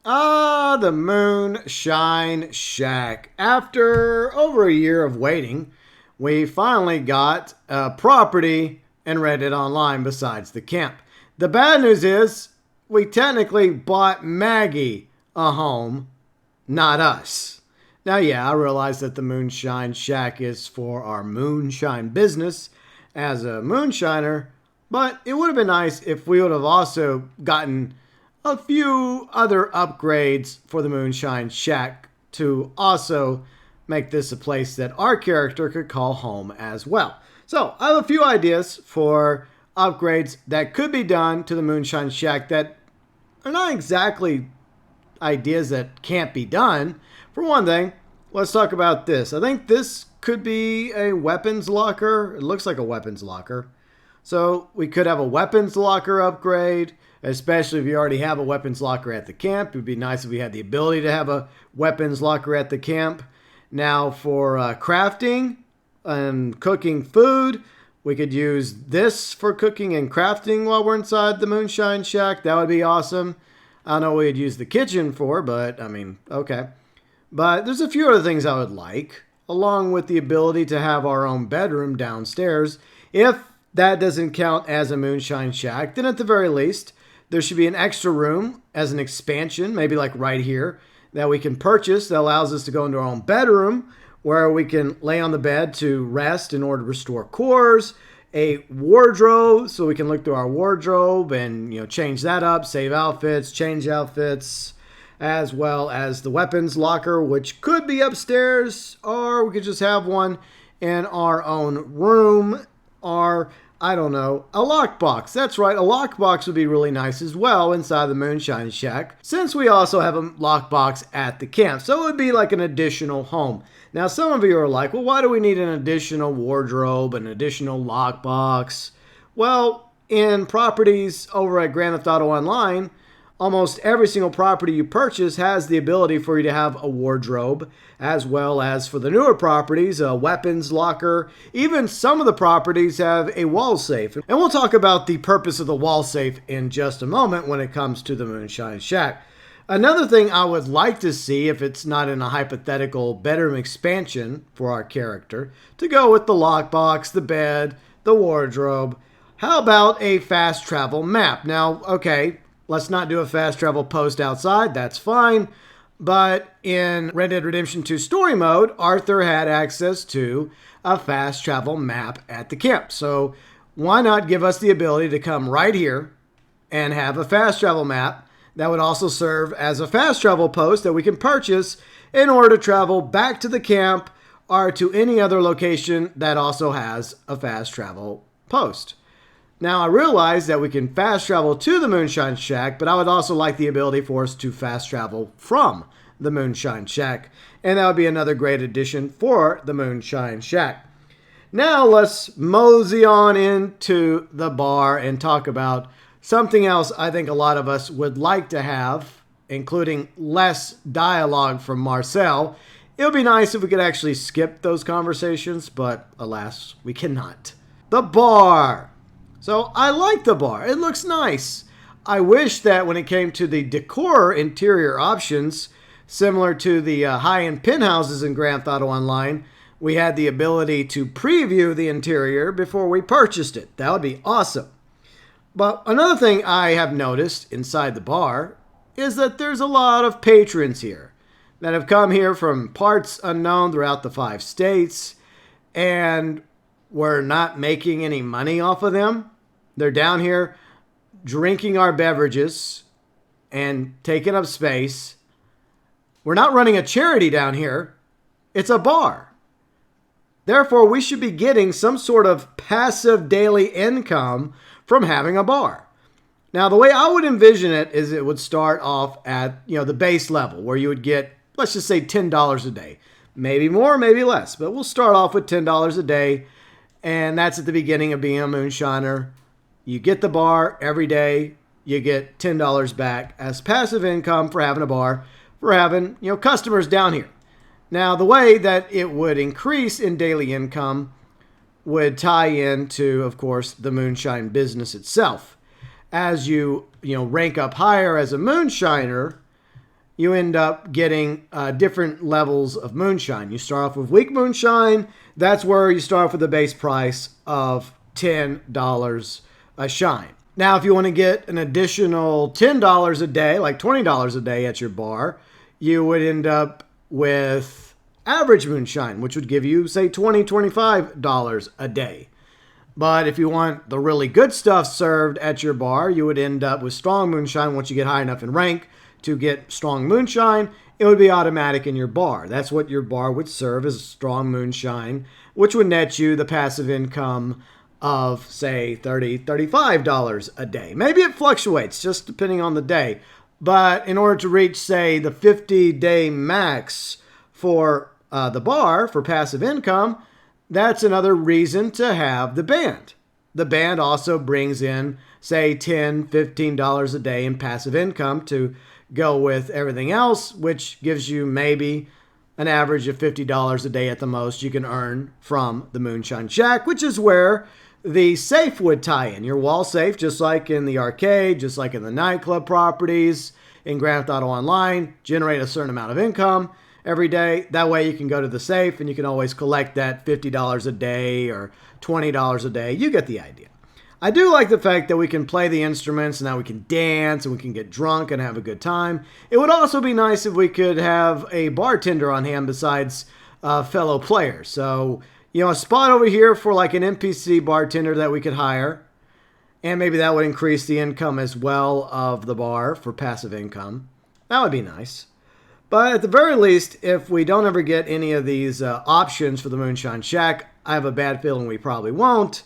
The Moonshine Shack. After over a year of waiting, we finally got a property and read it online besides the camp. The bad news is we technically bought Maggie a home, not us. Now, yeah, I realize that the Moonshine Shack is for our moonshine business as a moonshiner, but it would have been nice if we would have also gotten a few other upgrades for the Moonshine Shack to also make this a place that our character could call home as well. So I have a few ideas for upgrades that could be done to the Moonshine Shack that are not exactly ideas that can't be done. For one thing, let's talk about this. I think this could be a weapons locker. It looks like a weapons locker. So we could have a weapons locker upgrade, especially if you already have a weapons locker at the camp. It would be nice if we had the ability to have a weapons locker at the camp. Now for crafting and cooking food, we could use this for cooking and crafting while we're inside the Moonshine Shack. That would be awesome. I don't know what we'd use the kitchen for, but I mean, okay. But there's a few other things I would like, along with the ability to have our own bedroom downstairs. If that doesn't count as a Moonshine Shack, then at the very least, there should be an extra room as an expansion, maybe like right here, that we can purchase that allows us to go into our own bedroom where we can lay on the bed to rest in order to restore cores, a wardrobe so we can look through our wardrobe and change that up, save outfits, change outfits, as well as the weapons locker, which could be upstairs, or we could just have one in our own room, or I don't know, a lockbox. That's right, a lockbox would be really nice as well inside the Moonshine Shack, since we also have a lockbox at the camp. So it would be like an additional home. Now, some of you are like, well, why do we need an additional wardrobe, an additional lockbox? Well, in properties over at Grand Theft Auto Online, almost every single property you purchase has the ability for you to have a wardrobe, as well as for the newer properties, a weapons locker. Even some of the properties have a wall safe. And we'll talk about the purpose of the wall safe in just a moment when it comes to the Moonshine Shack. Another thing I would like to see, if it's not in a hypothetical bedroom expansion for our character, to go with the lockbox, the bed, the wardrobe, how about a fast travel map? Now, okay, let's not do a fast travel post outside. That's fine. But in Red Dead Redemption 2 story mode, Arthur had access to a fast travel map at the camp. So why not give us the ability to come right here and have a fast travel map that would also serve as a fast travel post that we can purchase in order to travel back to the camp or to any other location that also has a fast travel post. Now, I realize that we can fast travel to the Moonshine Shack, but I would also like the ability for us to fast travel from the Moonshine Shack. And that would be another great addition for the Moonshine Shack. Now, let's mosey on into the bar and talk about something else I think a lot of us would like to have, including less dialogue from Marcel. It would be nice if we could actually skip those conversations, but alas, we cannot. The bar. So I like the bar. It looks nice. I wish that when it came to the decor interior options, similar to the high-end penthouses in Grand Theft Auto Online, we had the ability to preview the interior before we purchased it. That would be awesome. But another thing I have noticed inside the bar is that there's a lot of patrons here that have come here from parts unknown throughout the 5 states, and we're not making any money off of them. They're down here drinking our beverages and taking up space. We're not running a charity down here. It's a bar. Therefore, we should be getting some sort of passive daily income from having a bar. Now, the way I would envision it is it would start off at, the base level where you would get, let's just say $10 a day. Maybe more, maybe less, but we'll start off with $10 a day. And that's at the beginning of being a moonshiner. You get the bar every day. You get $10 back as passive income for having a bar, for having, customers down here. Now, the way that it would increase in daily income would tie into, of course, the moonshine business itself. As you, rank up higher as a moonshiner, you end up getting different levels of moonshine. You start off with weak moonshine. That's where you start off with the base price of $10 a shine. Now, if you want to get an additional $10 a day, like $20 a day at your bar, you would end up with average moonshine, which would give you, say, $20, $25 a day. But if you want the really good stuff served at your bar, you would end up with strong moonshine. Once you get high enough in rank to get strong moonshine, it would be automatic in your bar. That's what your bar would serve, as strong moonshine, which would net you the passive income of, say, $30, $35 a day. Maybe it fluctuates, just depending on the day. But in order to reach, say, the 50-day max for the bar for passive income, that's another reason to have the band. The band also brings in, say, $10, $15 a day in passive income to go with everything else, which gives you maybe an average of $50 a day at the most you can earn from the Moonshine Shack, which is where the safe would tie in. Your wall safe, just like in the arcade, just like in the nightclub properties, in Grand Theft Auto Online, generate a certain amount of income every day. That way you can go to the safe and you can always collect that $50 a day or $20 a day. You get the idea. I do like the fact that we can play the instruments and now we can dance and we can get drunk and have a good time. It would also be nice if we could have a bartender on hand besides fellow players. So, you know, a spot over here for like an NPC bartender that we could hire. And maybe that would increase the income as well of the bar for passive income. That would be nice. But at the very least, if we don't ever get any of these options for the Moonshine Shack, I have a bad feeling we probably won't.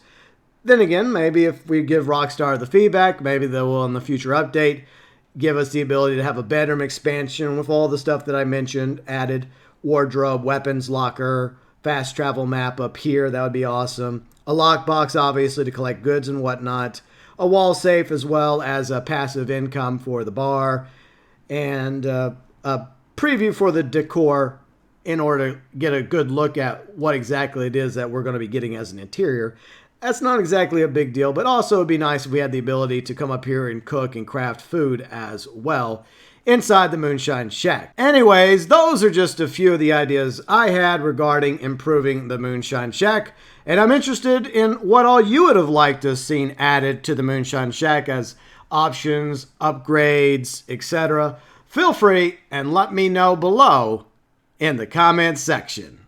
Then again, maybe if we give Rockstar the feedback, maybe they will in the future update give us the ability to have a bedroom expansion with all the stuff that I mentioned, added wardrobe, weapons, locker, fast travel map up here. That would be awesome. A lockbox, obviously, to collect goods and whatnot. A wall safe as well as a passive income for the bar. And a preview for the decor in order to get a good look at what exactly it is that we're going to be getting as an interior. That's not exactly a big deal, but also it'd be nice if we had the ability to come up here and cook and craft food as well inside the Moonshine Shack. Anyways, those are just a few of the ideas I had regarding improving the Moonshine Shack, and I'm interested in what all you would have liked to have seen added to the Moonshine Shack as options, upgrades, etc. Feel free and let me know below in the comments section.